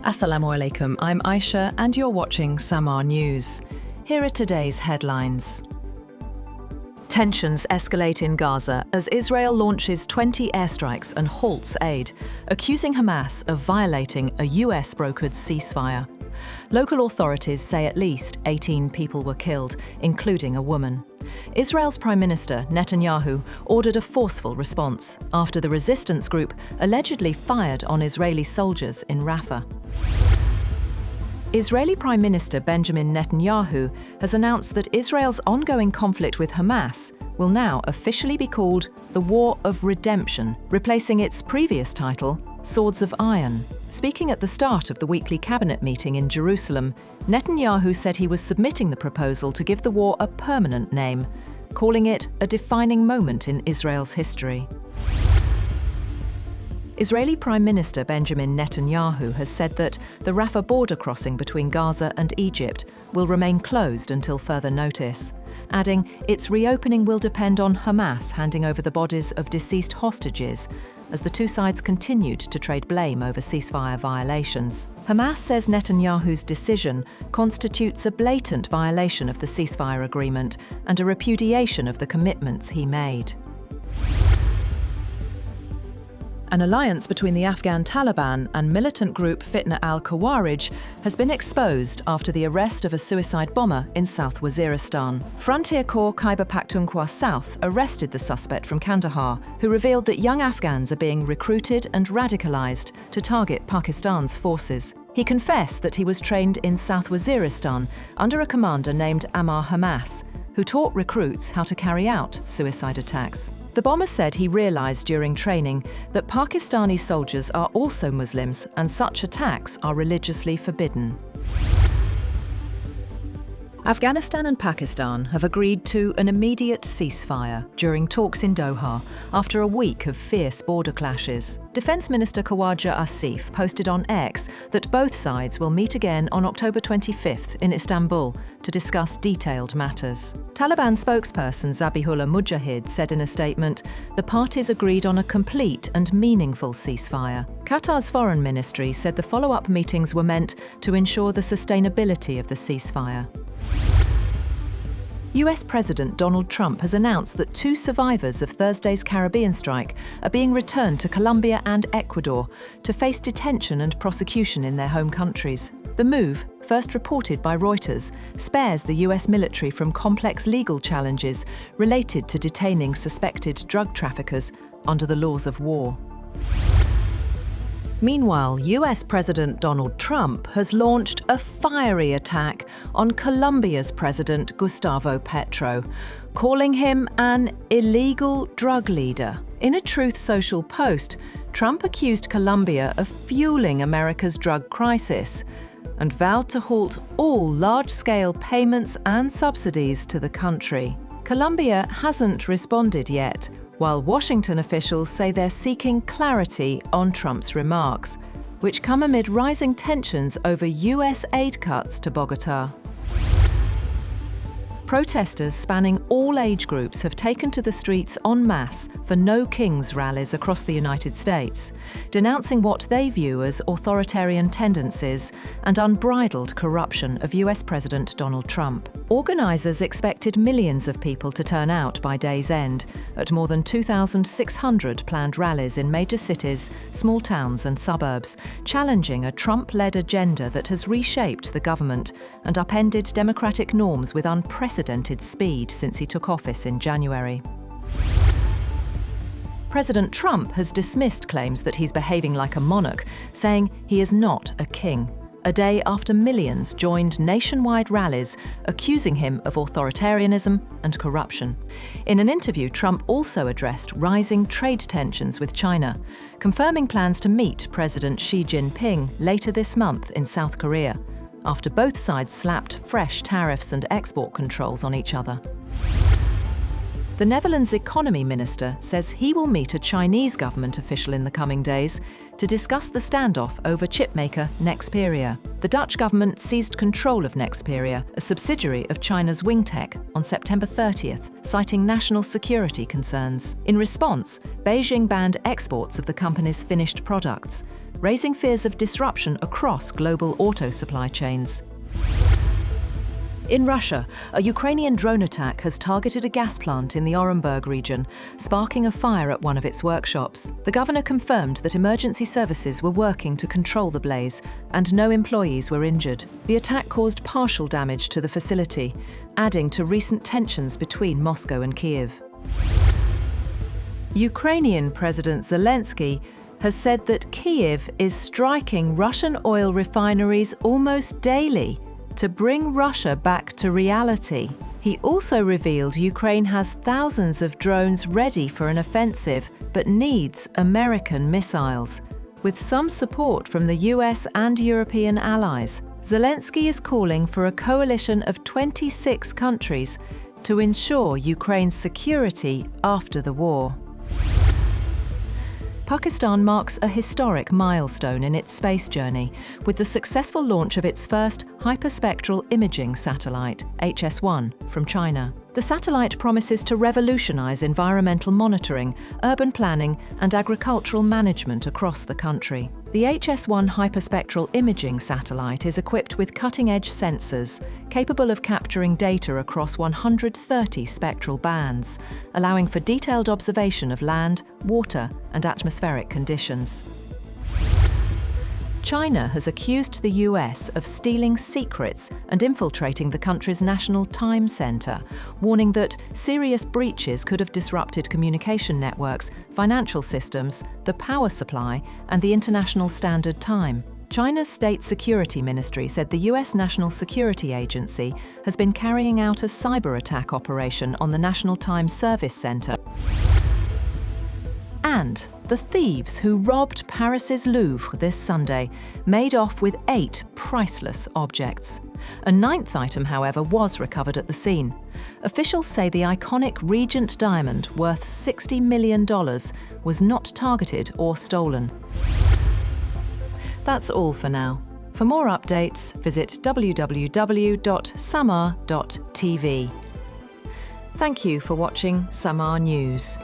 Assalamu alaikum, I'm Aisha and you're watching Samaa News. Here are today's headlines. Tensions escalate in Gaza as Israel launches 20 airstrikes and halts aid, accusing Hamas of violating a US-brokered ceasefire. Local authorities say at least 18 people were killed, including a woman. Israel's Prime Minister, Netanyahu, ordered a forceful response after the resistance group allegedly fired on Israeli soldiers in Rafah. Israeli Prime Minister Benjamin Netanyahu has announced that Israel's ongoing conflict with Hamas will now officially be called the War of Redemption, replacing its previous title, Swords of Iron. Speaking at the start of the weekly cabinet meeting in Jerusalem, Netanyahu said he was submitting the proposal to give the war a permanent name, calling it a defining moment in Israel's history. Israeli Prime Minister Benjamin Netanyahu has said that the Rafah border crossing between Gaza and Egypt will remain closed until further notice, adding its reopening will depend on Hamas handing over the bodies of deceased hostages as the two sides continued to trade blame over ceasefire violations. Hamas says Netanyahu's decision constitutes a blatant violation of the ceasefire agreement and a repudiation of the commitments he made. An alliance between the Afghan Taliban and militant group Fitna al-Khawarij has been exposed after the arrest of a suicide bomber in South Waziristan. Frontier Corps Khyber Pakhtunkhwa South arrested the suspect from Kandahar, who revealed that young Afghans are being recruited and radicalized to target Pakistan's forces. He confessed that he was trained in South Waziristan under a commander named Ammar Hamas, who taught recruits how to carry out suicide attacks. The bomber said he realized during training that Pakistani soldiers are also Muslims and such attacks are religiously forbidden. Afghanistan and Pakistan have agreed to an immediate ceasefire during talks in Doha after a week of fierce border clashes. Defence Minister Khawaja Asif posted on X that both sides will meet again on October 25th in Istanbul to discuss detailed matters. Taliban spokesperson Zabihullah Mujahid said in a statement, the parties agreed on a complete and meaningful ceasefire. Qatar's foreign ministry said the follow-up meetings were meant to ensure the sustainability of the ceasefire. US President Donald Trump has announced that 2 survivors of Thursday's Caribbean strike are being returned to Colombia and Ecuador to face detention and prosecution in their home countries. The move, first reported by Reuters, spares the US military from complex legal challenges related to detaining suspected drug traffickers under the laws of war. Meanwhile, US President Donald Trump has launched a fiery attack on Colombia's President Gustavo Petro, calling him an illegal drug leader. In a Truth Social post, Trump accused Colombia of fueling America's drug crisis and vowed to halt all large-scale payments and subsidies to the country. Colombia hasn't responded yet, while Washington officials say they're seeking clarity on Trump's remarks, which come amid rising tensions over US aid cuts to Bogotá. Protesters spanning all age groups have taken to the streets en masse for No Kings rallies across the United States, denouncing what they view as authoritarian tendencies and unbridled corruption of US President Donald Trump. Organisers expected millions of people to turn out by day's end at more than 2,600 planned rallies in major cities, small towns and suburbs, challenging a Trump-led agenda that has reshaped the government and upended democratic norms with unprecedented speed since he took office in January. President Trump has dismissed claims that he's behaving like a monarch, saying he is not a king, a day after millions joined nationwide rallies accusing him of authoritarianism and corruption. In an interview, Trump also addressed rising trade tensions with China, confirming plans to meet President Xi Jinping later this month in South Korea, after both sides slapped fresh tariffs and export controls on each other. The Netherlands economy minister says he will meet a Chinese government official in the coming days to discuss the standoff over chipmaker Nexperia. The Dutch government seized control of Nexperia, a subsidiary of China's Wingtech, on September 30th, citing national security concerns. In response, Beijing banned exports of the company's finished products, raising fears of disruption across global auto supply chains. In Russia, a Ukrainian drone attack has targeted a gas plant in the Orenburg region, sparking a fire at one of its workshops. The governor confirmed that emergency services were working to control the blaze and no employees were injured. The attack caused partial damage to the facility, adding to recent tensions between Moscow and Kyiv. Ukrainian President Zelensky has said that Kyiv is striking Russian oil refineries almost daily to bring Russia back to reality. He also revealed Ukraine has thousands of drones ready for an offensive, but needs American missiles. With some support from the US and European allies, Zelensky is calling for a coalition of 26 countries to ensure Ukraine's security after the war. Pakistan marks a historic milestone in its space journey with the successful launch of its first hyperspectral imaging satellite, HS-1, from China. The satellite promises to revolutionize environmental monitoring, urban planning, and agricultural management across the country. The HS-1 hyperspectral imaging satellite is equipped with cutting-edge sensors capable of capturing data across 130 spectral bands, allowing for detailed observation of land, water, and atmospheric conditions. China has accused the US of stealing secrets and infiltrating the country's National Time Center, warning that serious breaches could have disrupted communication networks, financial systems, the power supply, and the International Standard Time. China's State Security Ministry said the US National Security Agency has been carrying out a cyber attack operation on the National Time Service Center. And the thieves who robbed Paris's Louvre this Sunday made off with 8 priceless objects. A 9th item, however, was recovered at the scene. Officials say the iconic Regent diamond, worth $60 million, was not targeted or stolen. That's all for now. For more updates, visit www.samaa.tv. Thank you for watching Samaa News.